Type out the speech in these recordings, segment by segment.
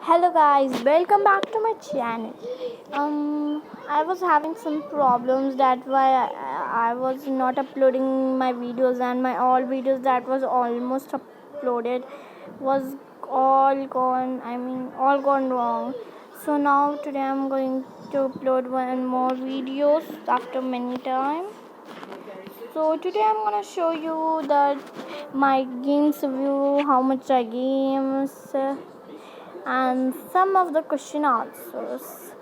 Hello guys, welcome back to my channel. I was having some problems. That why I was not uploading my videos, and my all videos that was almost uploaded was all gone. All gone wrong. So now today I'm going to upload one more videos after many time. So today I'm gonna show you that my games review, how much I games, and some of the question answers.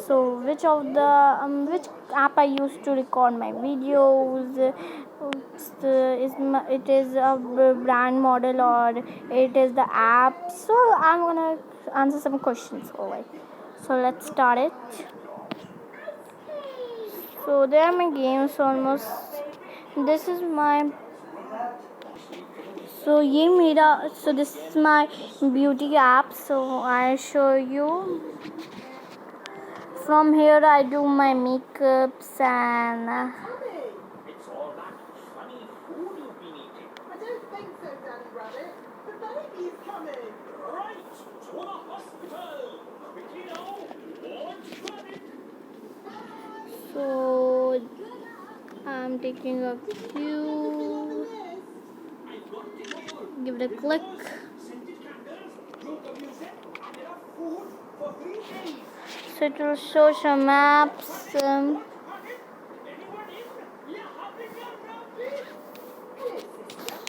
So which app I use to record my videos, it is a brand model or it is the app. So I'm gonna answer some questions over it. So let's start it. So there are my games almost. This is my so this is my beauty app. So I show you. From here I do my makeups and It's all that funny food you've been eating. I don't think so, Danny Rabbit. The baby's coming. Right, to the hospital. Quickly now, wards panic. so I'm taking a few. Give it a click. Scented candles, yoga music, and enough food for 3 days. So it will show some maps. Anyone in? We are having a rabbit.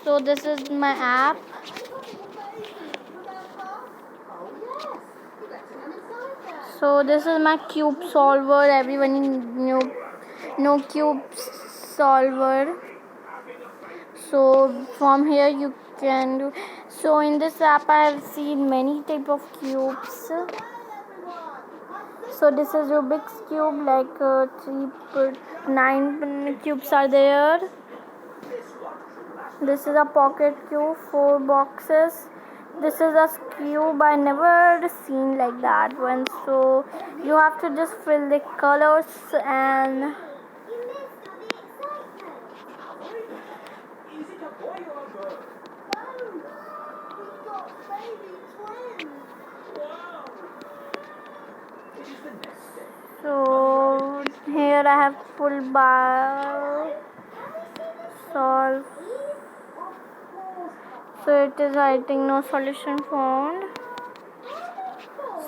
So this is my app. Oh, yes. You better come inside there. So this is my cube solver. Everyone know cube solver. So from here you can do. So in this app I have seen many type of cubes. So this is Rubik's cube, like 9 cubes are there. This is a pocket cube, 4 boxes. This is a cube I never seen like that one. So you have to just fill the colors and Is it a boy or a girl? We've got baby twins. Wow. It is the next day. so here I have full bar solve. So it is writing no solution found.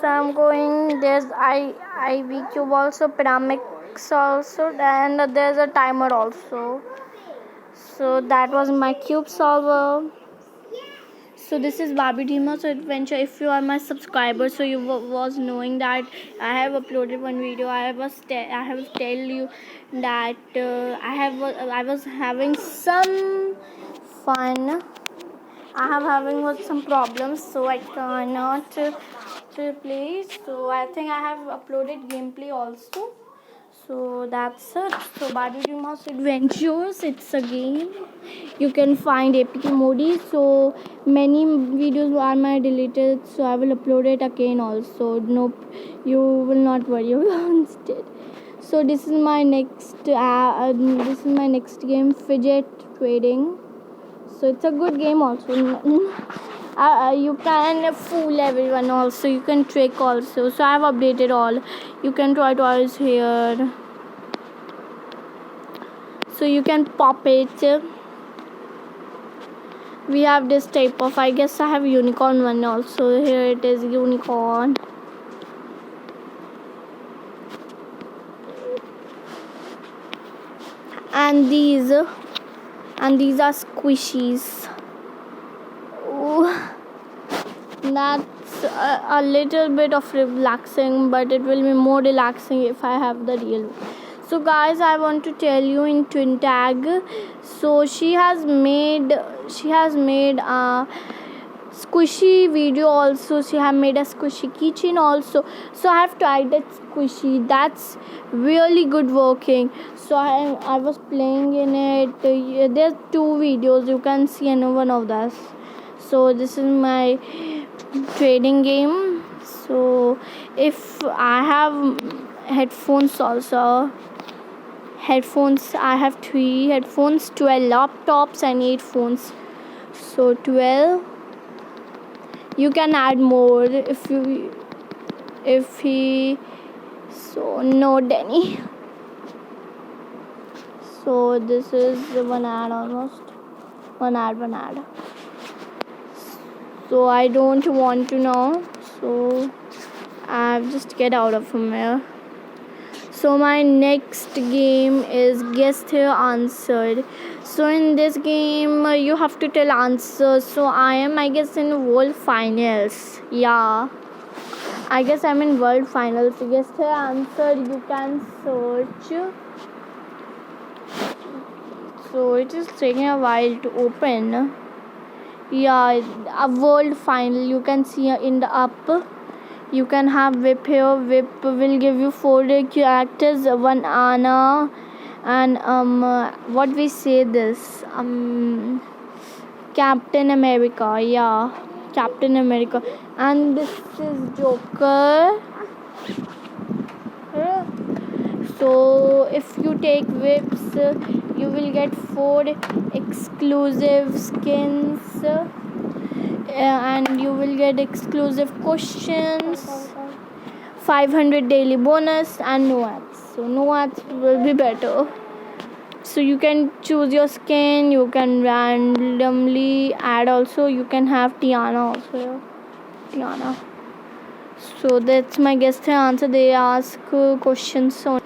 So I'm going. There's IV cube also, pyramids also, and there's a timer also. So that was my cube solver. So this is Barbie Dreamers Adventure. If you are my subscriber, so you was knowing that I have uploaded one video. I have tell you that I was having some fun. I have having with some problems, so I cannot play. So I think I have uploaded gameplay also. So that's it. So Barbie Dreamhouse Adventures, it's a game. You can find APK Modi. So many videos are my deleted. So I will upload it again also. Nope, you will not worry about it. So this is my next game, Fidget Trading. So it's a good game also. You can fool everyone also. You can trick also. So I have updated all. You can try toys here. So you can pop it. We have this type of. I guess I have unicorn one also. Here it is unicorn. And these are squishies. Ooh, that's a little bit of relaxing, but it will be more relaxing if I have the real one. So guys, I want to tell you in Twin Tag, so she has made a squishy video also. She have made a squishy keychain also. So I have tried that squishy. That's really good working. So I was playing in it. There's 2 videos. You can see any one of this. So this is my trading game. So if I have headphones also. I have 3 headphones, 12 laptops and 8 phones. So 12. You can add more if he. So no, Denny. So this is one ad almost. One ad. So I don't want to know. So I'll just get out of here. So my next game is guessed here answered. So in this game you have to tell answers. So I guess in world finals. Yeah, I guess I'm in world finals. Guessed here answered. You can search. So it is taking a while to open. Yeah, a world final. You can see in the up. You can have whip here. Whip will give you 4 characters, 1 Anna, and what we say this Captain America. Yeah, Captain America, and this is Joker. So if you take whips, you will get 4 exclusive skins. And you will get exclusive questions, 500 daily bonus, and no ads. So no ads will be better. So you can choose your skin. You can randomly add also. You can have Tiana also. Tiana. So that's my guest answer. They ask questions. So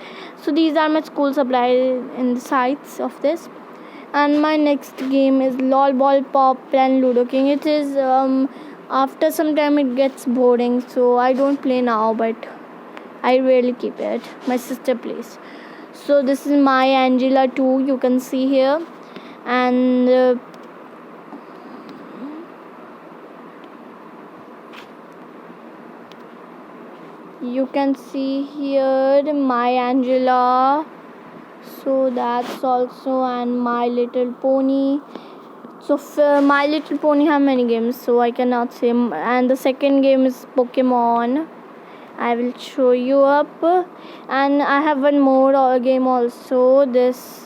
these are my school supply in the sites of this. And my next game is LOL Ball Pop and Ludo King. It is after some time it gets boring, so I don't play now, but I rarely keep it. My sister plays. So this is my Angela 2. You can see here, and you can see here my Angela. So that's also and My Little Pony. So for My Little Pony have many games, so I cannot say. And the second game is Pokemon. I will show you up. And I have one more game also. This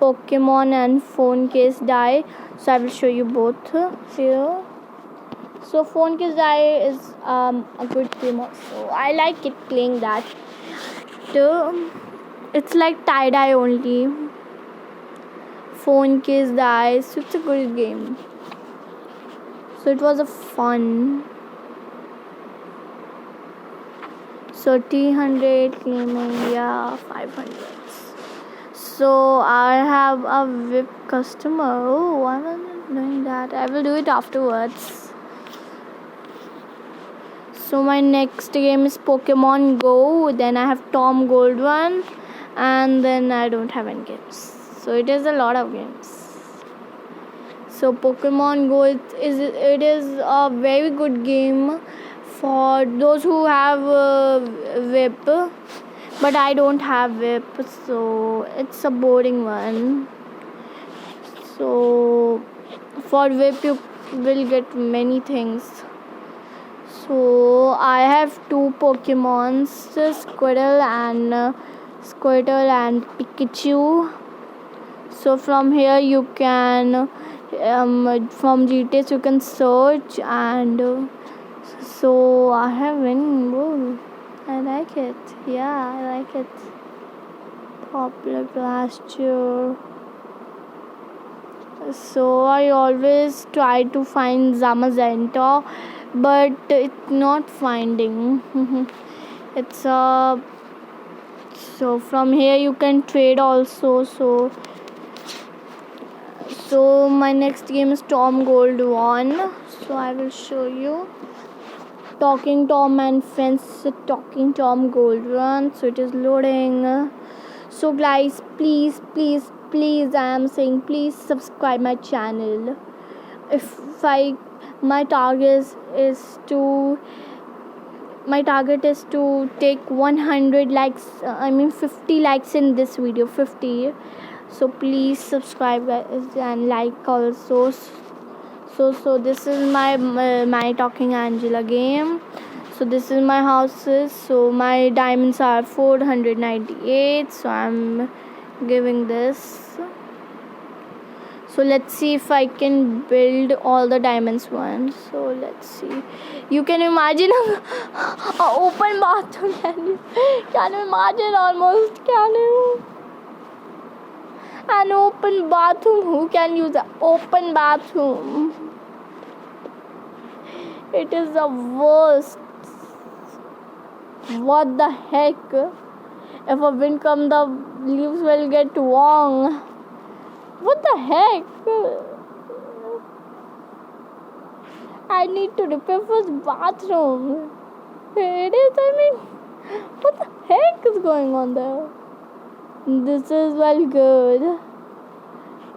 Pokemon and Phone Case Die. So I will show you both here. So Phone Case Die is a good game also. I like it playing that. It's like tie-dye only. Phone Case Die. So it's a good game. So it was a fun. So 300 claiming, yeah, 500. So I have a VIP customer. Oh, why am I not doing that? I will do it afterwards. So my next game is Pokemon Go. Then I have Tom Gold one, and then I don't have any games. So it is a lot of games. So Pokemon Go it is a very good game for those who have VIP, but I don't have VIP, so it's a boring one. So for VIP you will get many things. So I have 2 Pokemons, Squirtle and Pikachu. So from here you can from GTS you can search, and so I have one. Oh, I like it. Yeah, I like it. Popular pasture. So I always try to find Zamazenta, but it's not finding. It's so from here you can trade also. So my next game is Tom Gold 1. So I will show you. Talking Tom and Friends Talking Tom Gold 1. So it is loading. So guys, please, I am saying please subscribe my channel. My target is to take 100 likes, 50 likes in this video, 50. So please subscribe guys and like also. So this is my Talking Angela game. So this is my houses. So my diamonds are 498. So I'm giving this. So let's see if I can build all the diamonds once. So let's see. You can imagine a open bathroom. Can you imagine almost? Can you? An open bathroom. Who can use an open bathroom? It is the worst. What the heck? If a wind comes, the leaves will get wrong. What the heck? I need to repair first bathroom. It is, I mean, what the heck is going on there? This is well good.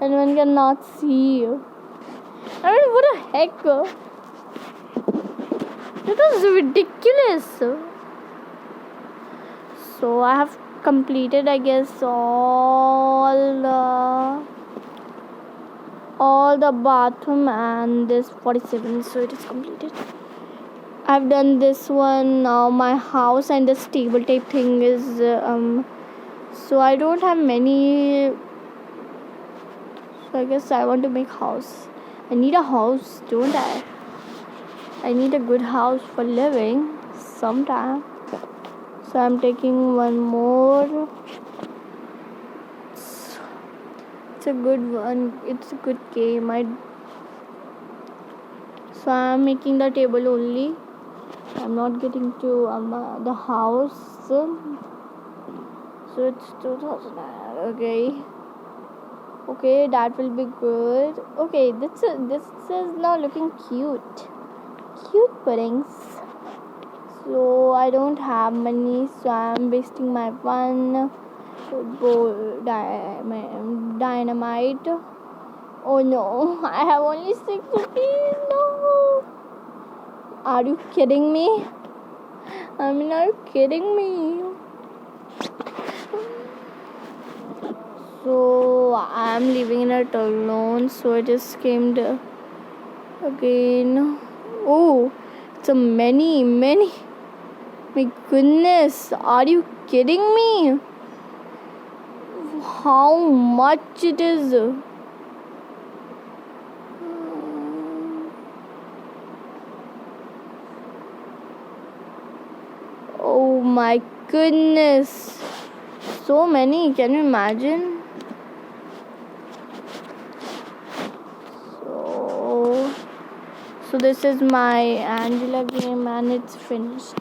And one cannot see you. I mean, what the heck? It was ridiculous. So I have completed, I guess, all the bathroom and this 47. So it is completed. I've done this one. Now my house and this table tape thing is so I don't have many. So I guess I want to make house. I need a house, don't I? I need a good house for living sometime. So I'm taking one more. It's a good one. It's a good game. So I'm making the table only. I'm not getting to the house. So it's 2000. Okay, that will be good. Okay, this is now looking cute. Cute puddings. So I don't have money, so I'm wasting my one dynamite. Oh no, I have only 6 rupees. No. Are you kidding me? I mean, are you kidding me? So I'm living it alone. So I just came to again. Oh, it's a many. My goodness, are you kidding me? How much it is? Oh my goodness, so many. Can you imagine? So this is my Angela game and it's finished.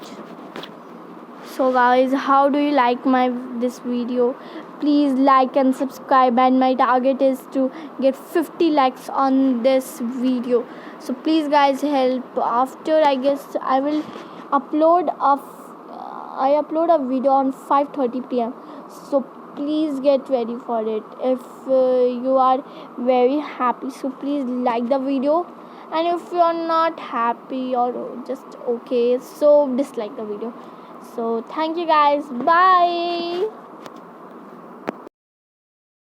So guys, how do you like this video? Please like and subscribe, and my target is to get 50 likes on this video. So please guys help. After, I guess I will upload a video on 5:30 p.m. So please get ready for it. If you are very happy, so please like the video. And if you are not happy or just okay, so dislike the video. So thank you guys. Bye.